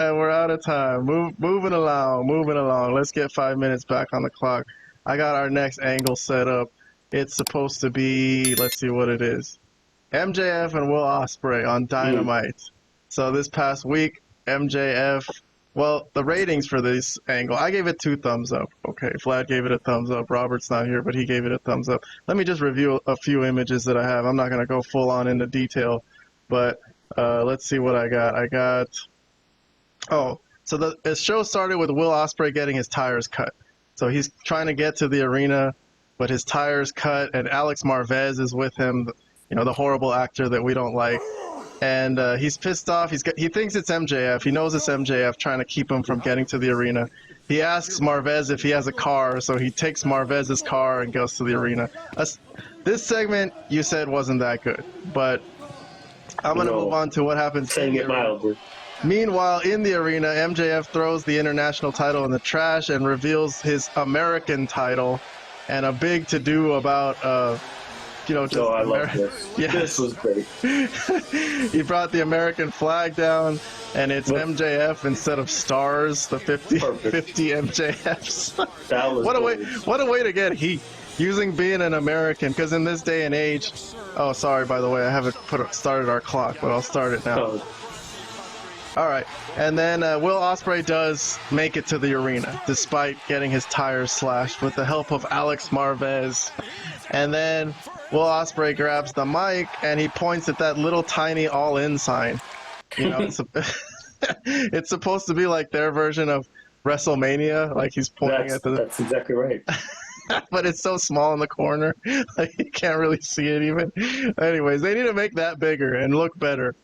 And we're out of time. Moving along. Let's get 5 minutes back on the clock. I got our next angle set up. It's supposed to be, let's see what it is. MJF and Will Ospreay on Dynamite. So this past week, MJF, well, the ratings for this angle, I gave it 2 thumbs up. Okay, Vlad gave it a thumbs up. Robert's not here, but he gave it a thumbs up. Let me just review a few images that I have. I'm not going to go full on into detail, but let's see what I got. So the show started with Will Ospreay getting his tires cut. So he's trying to get to the arena, but his tires cut, and Alex Marvez is with him, the horrible actor that we don't like. And he's pissed off. He thinks it's MJF. He knows it's MJF trying to keep him from getting to the arena. He asks Marvez if he has a car, so he takes Marvez's car and goes to the arena. This segment you said wasn't that good, but I'm going to move on to what happens. Saying it mildly. Meanwhile, in the arena, MJF throws the international title in the trash and reveals his American title, and a big to-do about, just... Oh, I love this. Yes. This was great. He brought the American flag down, and it's MJF instead of stars, the 50 MJFs. That was What a way to get heat, using being an American, because in this day and age... Oh, sorry, by the way, I haven't started our clock, but I'll start it now. Oh. All right, and then Will Ospreay does make it to the arena, despite getting his tires slashed with the help of Alex Marvez. And then Will Ospreay grabs the mic, and he points at that little tiny all-in sign. It's supposed to be like their version of WrestleMania, like he's pointing at the... That's exactly right. But it's so small in the corner, like you can't really see it even. Anyways, they need to make that bigger and look better.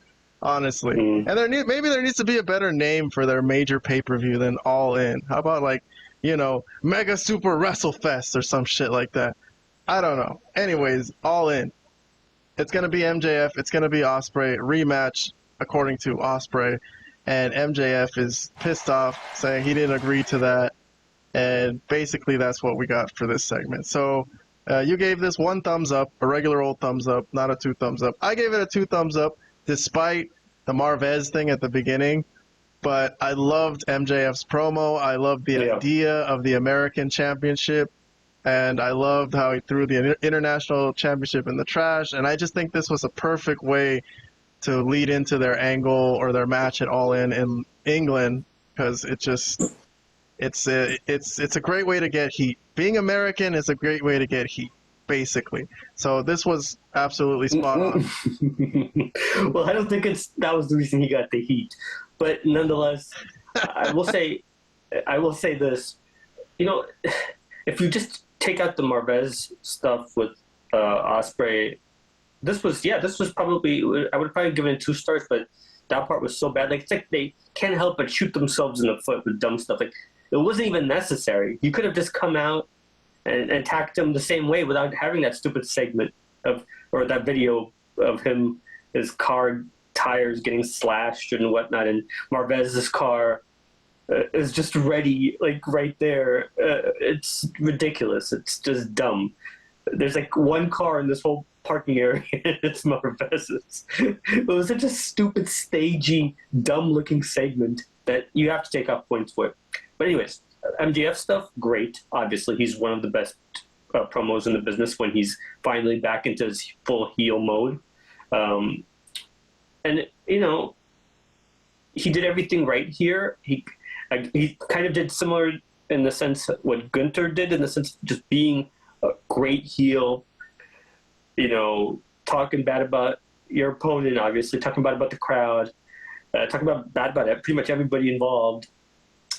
Honestly. And maybe there needs to be a better name for their major pay-per-view than All In. How about Mega Super WrestleFest or some shit like that? I don't know. Anyways, All In. It's going to be MJF. It's going to be Ospreay. Rematch, according to Ospreay. And MJF is pissed off, saying he didn't agree to that. And basically that's what we got for this segment. So you gave this 1 thumbs up, a regular old thumbs up, not a 2 thumbs up. I gave it a 2 thumbs up, despite the Marvez thing at the beginning, but I loved MJF's promo. I loved the idea of the American Championship, and I loved how he threw the International Championship in the trash, and I just think this was a perfect way to lead into their angle or their match at All In England, because it's a great way to get heat. Being American is a great way to get heat, basically. So this was absolutely spot on. Well, I don't think that was the reason he got the heat, but nonetheless, I will say this. If you just take out the Marvez stuff with Ospreay, this was probably, I would probably give it 2 stars, but that part was so bad. Like, it's like they can't help but shoot themselves in the foot with dumb stuff. Like, it wasn't even necessary. You could have just come out and attacked him the same way without having that stupid segment or that video of his car tires getting slashed and whatnot, and Marvez's car is just ready, like right there. It's ridiculous. It's just dumb. There's like 1 car in this whole parking area, and it's Marvez's. It was such a stupid, stagey, dumb-looking segment that you have to take off points for it. But anyways, MJF stuff, great. Obviously, he's one of the best promos in the business when he's finally back into his full heel mode. And, he did everything right here. He kind of did similar in the sense what Gunther did, in the sense of just being a great heel, talking bad about your opponent, obviously, talking bad about the crowd, talking bad about pretty much everybody involved.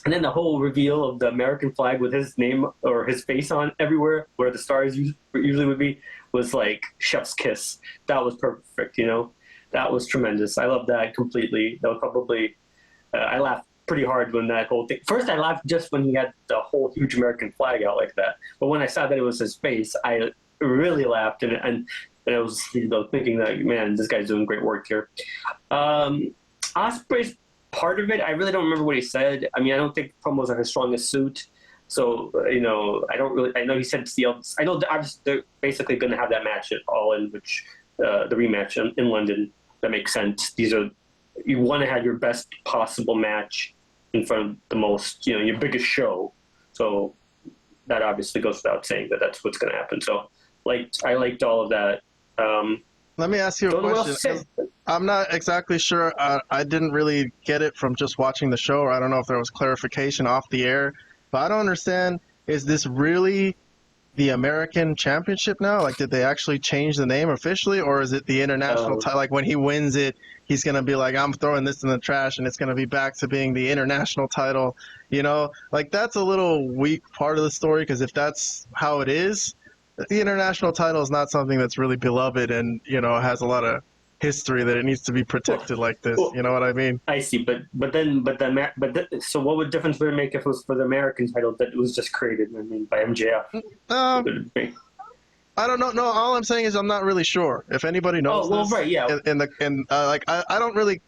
And then the whole reveal of the American flag with his name or his face on everywhere where the stars usually would be was like chef's kiss. That was perfect, That was tremendous. I love that completely. That was probably, I laughed pretty hard when that whole thing. First, I laughed just when he had the whole huge American flag out like that. But when I saw that it was his face, I really laughed. And I was thinking that, man, this guy's doing great work here. Ospreay's part of it, I really don't remember what he said. I mean, I don't think promos are his strongest suit. So, I know he said I know they're basically going to have that match at All In, which the rematch in London. That makes sense. These are you want to have your best possible match in front of the most, your biggest show. So that obviously goes without saying that that's what's going to happen. So I liked all of that. Let me ask you a question. I'm not exactly sure. I didn't really get it from just watching the show, or I don't know if there was clarification off the air. But I don't understand. Is this really the American Championship now? Like, did they actually change the name officially, or is it the international title? Like, when he wins it, he's going to be like, I'm throwing this in the trash, and it's going to be back to being the international title. Like, that's a little weak part of the story, because if that's how it is, the international title is not something that's really beloved and, has a lot of history that it needs to be protected like this. You know what I mean? I see, so what would difference would it make if it was for the American title that it was just created? I mean, by MJF. I don't know. No, all I'm saying is I'm not really sure. If anybody knows this, right, yeah. I don't really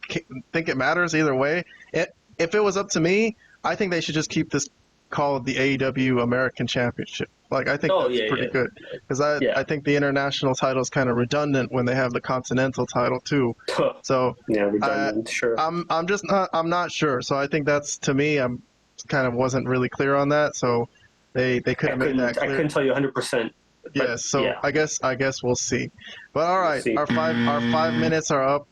think it matters either way. If it was up to me, I think they should just keep this called the AEW American Championship. Like, I think that's pretty good, because I think the international title is kind of redundant when they have the continental title too. So redundant. Sure. I'm not sure. So I think that's, to me, I'm kind of wasn't really clear on that. So they couldn't make that clear. I couldn't tell you 100%. Yes. So yeah. I guess we'll see. But all right, our 5 minutes are up.